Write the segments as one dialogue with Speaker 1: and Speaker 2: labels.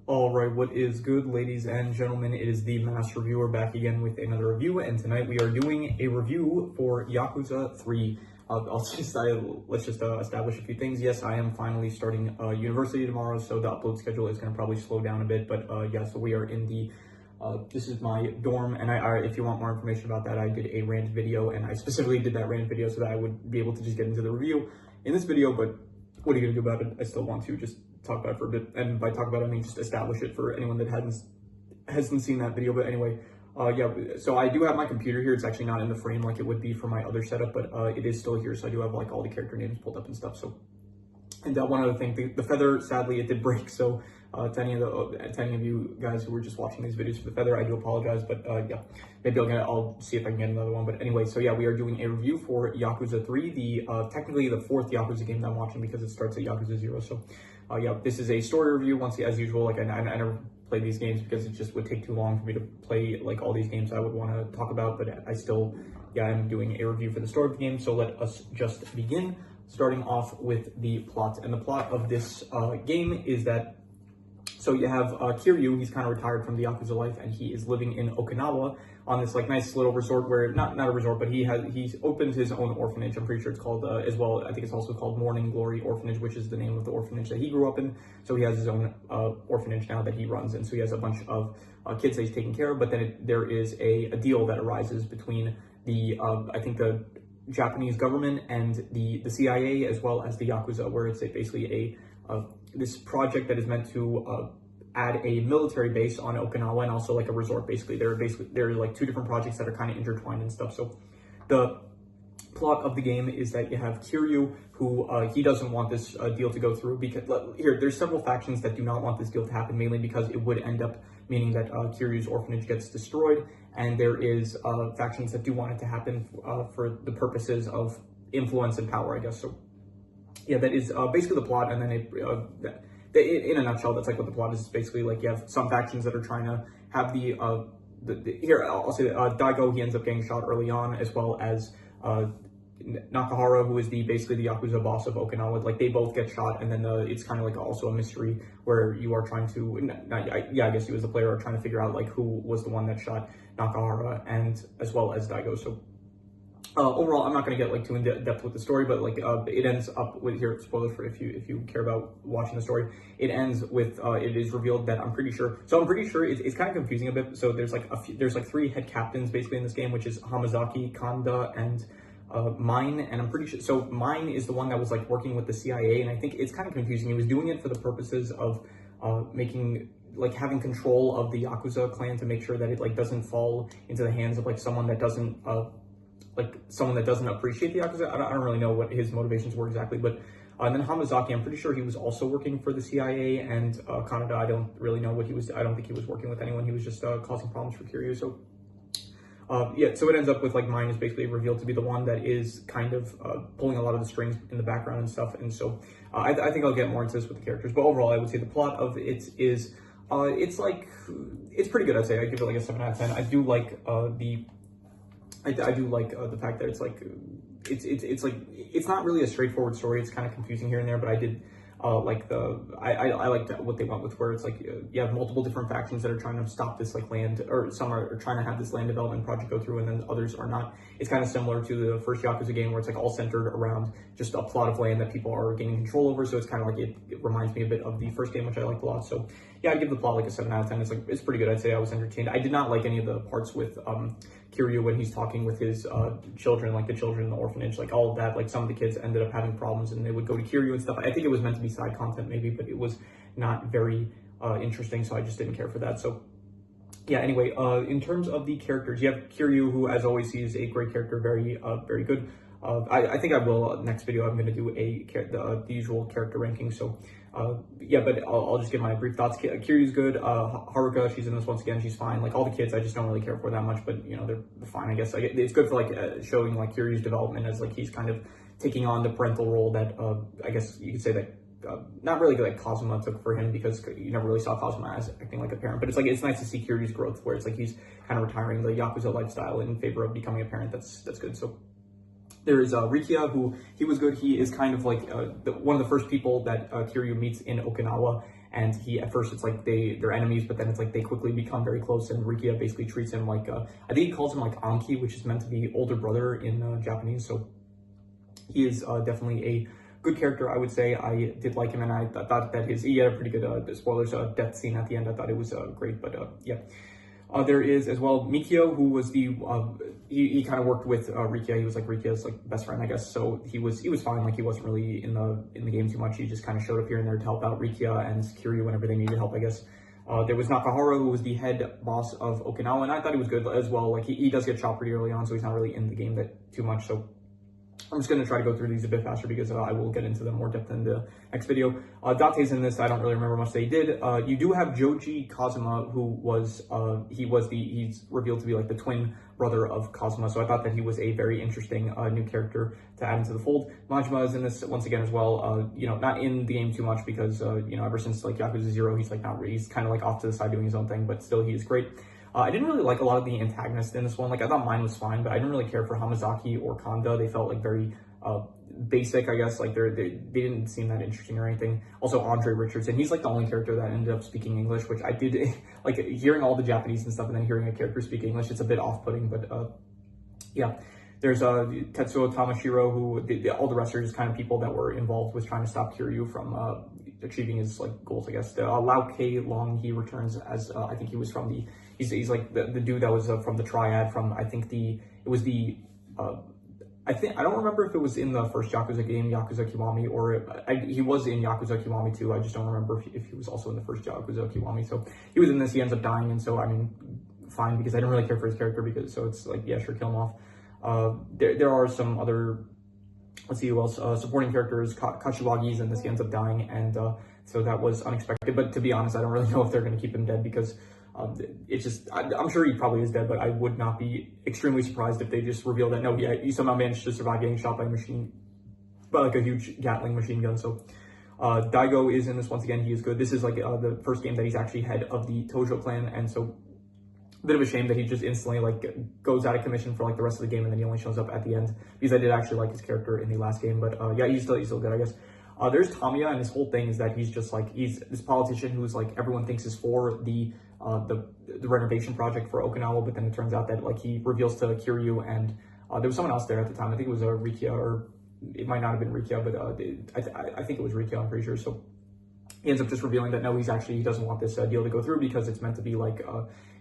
Speaker 1: Alright, what is good, ladies and gentlemen? It is the Master Reviewer back again with another review, and tonight we are doing a review for Yakuza 3. Let's just establish a few things. Yes, I am finally starting university tomorrow, so the upload schedule is going to probably slow down a bit, but yeah, so we are in the this is my dorm, and if you want more information about that, I did a rant video, and I specifically did that rant video so that I would be able to just get into the review in this video, but what are you going to do about it? I still want to just talk about it for a bit, and by talk about it, I mean just establish it for anyone that hasn't seen that video. But anyway, yeah, so I do have my computer here. It's actually not in the frame like it would be for my other setup, but it is still here, so I do have like all the character names pulled up and stuff. So, and one other thing, the feather, sadly, it did break, so to any of you guys who were just watching these videos for the feather, I do apologize, but yeah, maybe I'll see if I can get another one. But anyway, so yeah, we are doing a review for Yakuza 3, the technically the fourth Yakuza game that I'm watching because it starts at Yakuza 0. So yeah, this is a story review. Once as usual, like I never play these games because it just would take too long for me to play like all these games I would want to talk about, but I still, yeah, I'm doing a review for the story of the game. So let us just begin, starting off with the plot. And the plot of this game is that, so you have Kiryu. He's kind of retired from the Yakuza life, and he is living in Okinawa on this like nice little resort where, not a resort, but he's opened his own orphanage. I'm pretty sure it's called, as well, I think it's also called Morning Glory Orphanage, which is the name of the orphanage that he grew up in. So he has his own orphanage now that he runs, and so he has a bunch of kids that he's taking care of, but then there is a deal that arises between the, I think the Japanese government and the CIA, as well as the Yakuza, where it's basically this project that is meant to add a military base on Okinawa and also like a resort. Basically, there are like two different projects that are kind of intertwined and stuff. So the plot of the game is that you have Kiryu, who he doesn't want this deal to go through, because there's several factions that do not want this deal to happen, mainly because it would end up meaning that Kiryu's orphanage gets destroyed, and there is factions that do want it to happen for the purposes of influence and power, I guess. So yeah, that is basically the plot, and then in a nutshell, that's like what the plot is. Basically, like you have some factions that are trying to have here I'll say that Daigo, he ends up getting shot early on, as well as Nakahara, who is basically the Yakuza boss of Okinawa. Like they both get shot, and then it's kind of like also a mystery where you are trying to, I guess you as the player are trying to figure out like who was the one that shot Nakahara, and as well as Daigo. So overall, I'm not going to get like too in depth with the story, but like it ends up with, here, spoilers for if you care about watching the story, it ends with it is revealed that I'm pretty sure it's kind of confusing a bit. So there's like three head captains basically in this game, which is Hamazaki, Kanda, and Mine. And I'm pretty sure, so Mine is the one that was like working with the CIA, and I think it's kind of confusing. He was doing it for the purposes of having control of the Yakuza clan to make sure that it like doesn't fall into the hands of like someone that doesn't appreciate the Yakuza. I don't really know what his motivations were exactly, but and then Hamazaki, I'm pretty sure he was also working for the CIA, and Kaneda, I don't really know what he was. I don't think he was working with anyone. He was just causing problems for Kiryu. So yeah, so it ends up with like Mine is basically revealed to be the one that is kind of pulling a lot of the strings in the background and stuff. And so I think I'll get more into this with the characters, but overall, I would say the plot of it is it's pretty good. I'd say I give it like a 7 out of 10. I do like I do like the fact that it's like it's not really a straightforward story. It's kind of confusing here and there, but I did like I liked what they went with, where it's like you have multiple different factions that are trying to stop this like land, or some are trying to have this land development project go through, and then others are not. It's kind of similar to the first Yakuza game, where it's like all centered around just a plot of land that people are gaining control over. So it's kind of like it reminds me a bit of the first game, which I liked a lot. So yeah, I give the plot like a 7 out of 10. It's pretty good. I'd say I was entertained. I did not like any of the parts with Kiryu when he's talking with his children, like the children in the orphanage, like all of that. Like some of the kids ended up having problems, and they would go to Kiryu and stuff. I think it was meant to be side content maybe, but it was not very interesting, so I just didn't care for that. So yeah, anyway, in terms of the characters, you have Kiryu, who as always, he is a great character, very good. I think I will, next video, I'm going to do the usual character ranking. So yeah, but I'll just give my brief thoughts. Kiryu's good. Haruka, she's in this once again, she's fine. Like all the kids, I just don't really care for that much, but you know, they're fine, I guess. It's good for like showing like Kiryu's development as like he's kind of taking on the parental role that I guess you could say that not really like Kazuma took for him, because you never really saw Kazuma as acting like a parent, but it's nice to see Kiryu's growth, where it's like he's kind of retiring the Yakuza lifestyle in favor of becoming a parent. That's good. So there is Rikia, who he was good. He is kind of like one of the first people that Kiryu meets in Okinawa, and he, at first it's like they're enemies, but then it's like they quickly become very close, and Rikia basically treats him like, I think he calls him like Anki, which is meant to be older brother in Japanese, so he is definitely a good character, I would say. I did like him, and I thought that he had a pretty good, spoilers, death scene at the end. I thought it was great, but yeah. There is as well Mikio, who was the he kind of worked with Rikia. He was like Rikia's like best friend, I guess. So he was fine. Like he wasn't really in the game too much. He just kind of showed up here and there to help out Rikia and Kiryu whenever they needed help, I guess. There was Nakahara, who was the head boss of Okinawa, and I thought he was good as well. Like he does get shot pretty early on, so he's not really in the game that too much. So I'm just going to try to go through these a bit faster because I will get into them more depth in the next video. Date's in this. I don't really remember much they did. You do have Joji Kazuma, who was, he's revealed to be like the twin brother of Kazuma. So I thought that he was a very interesting new character to add into the fold. Majima is in this once again as well. You know, not in the game too much because, you know, ever since like Yakuza 0, he's like not really, he's kind of like off to the side doing his own thing, but still he is great. I didn't really like a lot of the antagonists in this one. Like, I thought mine was fine, but I didn't really care for Hamazaki or Kanda. They felt like very basic, I guess. Like, they didn't seem that interesting or anything. Also, Andre Richardson, he's like the only character that ended up speaking English, which I did, like, hearing all the Japanese and stuff and then hearing a character speak English, it's a bit off-putting, but yeah. There's Tetsuo Tamashiro, who all the rest are just kind of people that were involved with trying to stop Kiryu from achieving his like goals, I guess. Lau K Long, he returns as I think he was from the he's like the dude that was from the Triad from I think I don't remember if it was in the first Yakuza game, Yakuza Kiwami, or he was in Yakuza Kiwami too. I just don't remember if he was also in the first Yakuza Kiwami. So he was in this. He ends up dying, and so I mean, fine, because I didn't really care for his character because so it's like yeah, sure, kill him off. There are some other, let's see who else, supporting characters, Kashiwagi's, and this he ends up dying, and so that was unexpected, but to be honest, I don't really know if they're going to keep him dead, because it's just, I'm sure he probably is dead, but I would not be extremely surprised if they just reveal that, no, he somehow managed to survive getting shot by like a huge Gatling machine gun, so. Daigo is in this once again, he is good. This is like the first game that he's actually head of the Tojo clan, and so bit of a shame that he just instantly like goes out of commission for like the rest of the game and then he only shows up at the end, because I did actually like his character in the last game, but yeah, he's still good, I guess. There's Tamiya, and his whole thing is that he's just like, he's this politician who's like everyone thinks is for the renovation project for Okinawa, but then it turns out that like he reveals to Kiryu and there was someone else there at the time, I think it was Rikia, or it might not have been Rikia, but I think it was Rikia, I'm pretty sure. So he ends up just revealing that no, he doesn't want this deal to go through because it's meant to be like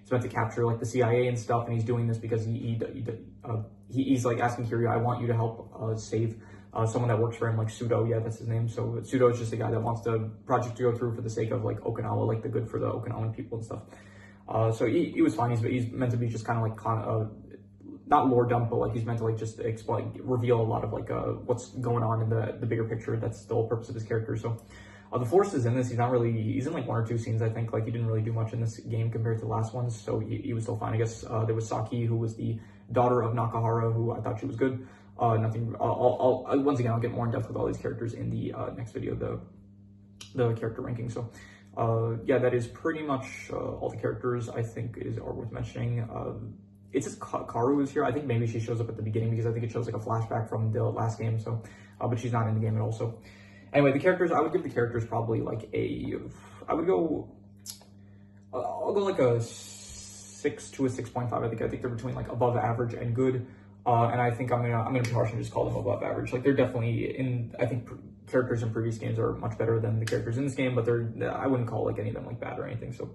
Speaker 1: it's meant to capture like the CIA and stuff, and he's doing this because he's like asking Kiryu, I want you to help save someone that works for him, like Sudo, yeah, that's his name. So Sudo is just a guy that wants the project to go through for the sake of like Okinawa, like the good for the Okinawan people and stuff. So he was fine. He's meant to be just kind of like not lore dump, but like he's meant to like just explain, reveal a lot of like what's going on in the bigger picture. That's the whole purpose of his character. So the Force is in this. He's in like one or two scenes, I think. Like he didn't really do much in this game compared to the last ones, so he was still fine, I guess. There was Saki, who was the daughter of Nakahara, who I thought she was good. Nothing. Once again, I'll get more in depth with all these characters in the next video, the character ranking. So yeah, that is pretty much all the characters I think are worth mentioning. It's just Karu is here. I think maybe she shows up at the beginning because I think it shows like a flashback from the last game. So, but she's not in the game at all. So, anyway, the characters, I would give the characters probably like I'll go like a 6 to a 6.5. I think they're between like above average and good. And I think I'm gonna be harsh and just call them above average. Like they're definitely I think characters in previous games are much better than the characters in this game, but I wouldn't call like any of them like bad or anything. So.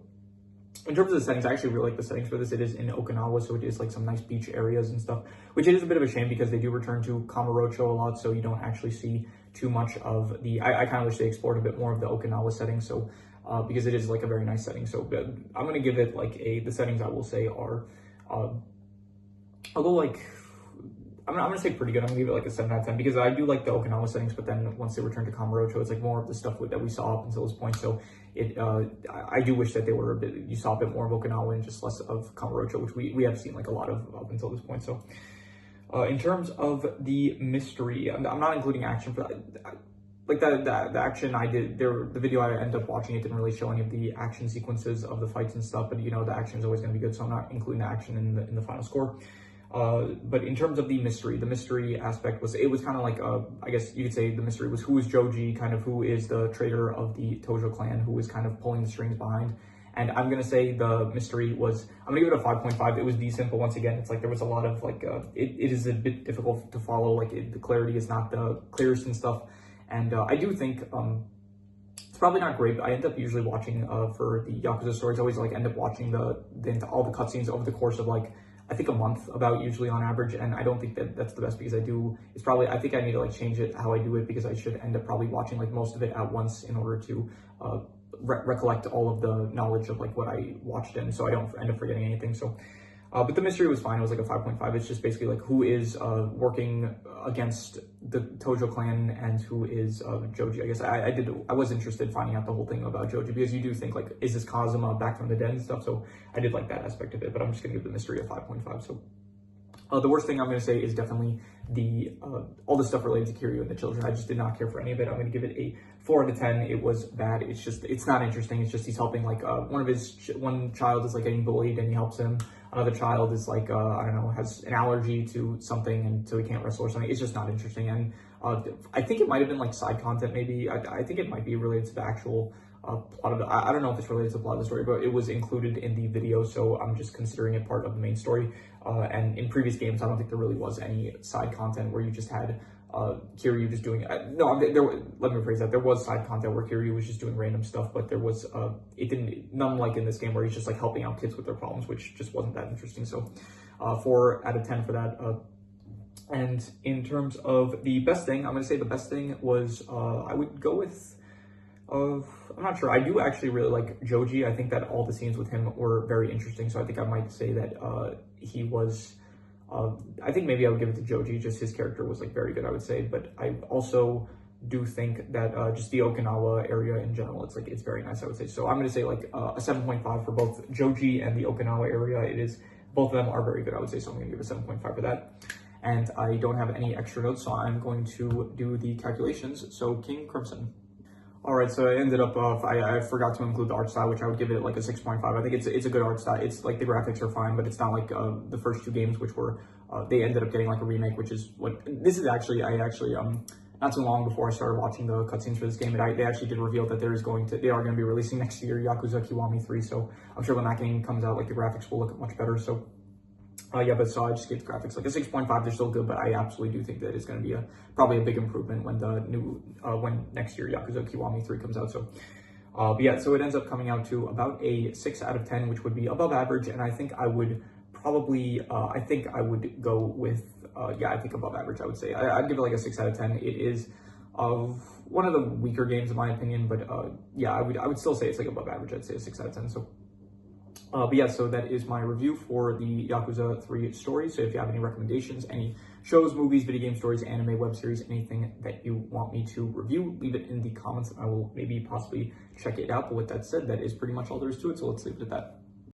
Speaker 1: In terms of the settings, I actually really like the settings for this. It is in Okinawa, so it is like some nice beach areas and stuff, which it is a bit of a shame because they do return to Kamurocho a lot, so you don't actually see too much of the, I kind of wish they explored a bit more of the Okinawa setting, so, because it is like a very nice setting. So I'm going to give it like the settings I will say are, I'll go like, I'm going to say pretty good. I'm going to give it like a 7 out of 10 because I do like the Okinawa settings, but then once they return to Kamurocho, it's like more of the stuff that we saw up until this point. So I do wish that they were you saw a bit more of Okinawa and just less of Kamurocho, which we have seen like a lot of up until this point. So in terms of the mystery, I'm not including action for that. Like the action I did there, the video I ended up watching, it didn't really show any of the action sequences of the fights and stuff, but you know, the action is always going to be good. So I'm not including the action in the final score. But in terms of the mystery aspect was, it was kind of like, I guess you could say the mystery was who is Joji, kind of who is the traitor of the Tojo clan, who is kind of pulling the strings behind. And I'm going to say the mystery was, I'm going to give it a 5.5. It was decent, but once again, it's like there was a lot of like, it is a bit difficult to follow. Like the clarity is not the clearest and stuff. And I do think, it's probably not great, but I end up usually watching, for the Yakuza stories, I always like end up watching all the cutscenes over the course of like, I think a month about usually on average, and I don't think that that's the best because I think I need to like change it how I do it, because I should end up probably watching like most of it at once in order to recollect all of the knowledge of like what I watched in, so I don't end up forgetting anything. So but the mystery was fine. It was like a 5.5. It's just basically like who is working against the Tojo clan and who is Joji. I guess I was interested finding out the whole thing about Joji, because you do think like, is this Kazuma back from the dead and stuff? So I did like that aspect of it, but I'm just gonna give the mystery a 5.5. So the worst thing I'm going to say is definitely all the stuff related to Kiryu and the children. I just did not care for any of it. I'm going to give it a 4 out of 10. It was bad. It's not interesting. It's just he's helping like one child is like getting bullied and he helps him. Another child is like, I don't know, has an allergy to something and so he can't wrestle or something. It's just not interesting. And I think it might have been like side content maybe. I think it might be related to the actual plot of I don't know if it's related to the plot of the story, but it was included in the video, so I'm just considering it part of the main story. And in previous games, I don't think there really was any side content where you just had Kiryu just doing let me rephrase that. There was side content where Kiryu was just doing random stuff, but there was none like in this game where he's just like helping out kids with their problems, which just wasn't that interesting. So 4 out of 10 for that. And in terms of the best thing, I'm going to say the best thing was I would go with I'm not sure. I do actually really like Joji. I think that all the scenes with him were very interesting. So I think I might say that he was, I think maybe I would give it to Joji. Just his character was like very good, I would say. But I also do think that just the Okinawa area in general, it's very nice, I would say. So I'm going to say like a 7.5 for both Joji and the Okinawa area. Both of them are very good, I would say. So I'm going to give it a 7.5 for that. And I don't have any extra notes, so I'm going to do the calculations. So King Crimson. All right, so I ended up, I forgot to include the art style, which I would give it like a 6.5. I think it's a good art style. It's like the graphics are fine, but it's not like the first 2 games, which were, they ended up getting like a remake, which is not too long before I started watching the cutscenes for this game, they actually did reveal that they are going to be releasing next year Yakuza Kiwami 3, so I'm sure when that game comes out, like the graphics will look much better, so. So I just gave the graphics like a 6.5. They're still good, but I absolutely do think that it's going to be probably a big improvement when when next year Yakuza Kiwami 3 comes out. So, so it ends up coming out to about a 6 out of 10, which would be above average. And I think I would probably, go with, I think above average, I would say. I'd give it like a 6 out of 10. It is one of the weaker games in my opinion, but I would still say it's like above average. I'd say a 6 out of 10. So. So that is my review for the Yakuza 3 story. So if you have any recommendations, any shows, movies, video game stories, anime, web series, anything that you want me to review, leave it in the comments. I will maybe possibly check it out. But with that said, that is pretty much all there is to it. So let's leave it at that.